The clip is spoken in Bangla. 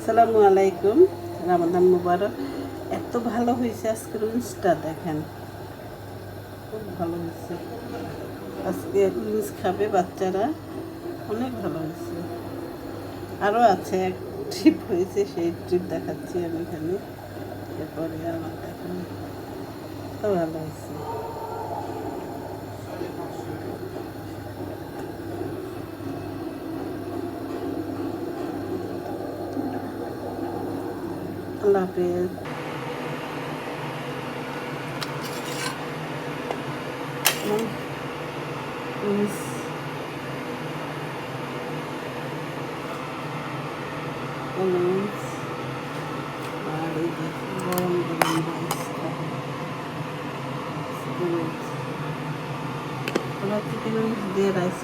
আসসালামু আলাইকুম, রামাদান মুবারক। এত ভালো হয়েছে আজকের লুচটা, দেখেন খুব ভালো হয়েছে। আজকে লুচ খাবে বাচ্চারা, অনেক ভালো হয়েছে। আরও আছে, এক ট্রিপ হয়েছে, সেই ট্রিপ দেখাচ্ছি আমি এখানে। এরপরে আমার দেখেন তো ভালো হয়েছে। আল্লাহ হাফেজ। লুচ লুচ আর এই যে গরম গরম রাইসটা, ওরা চিকেন দিয়ে রাইস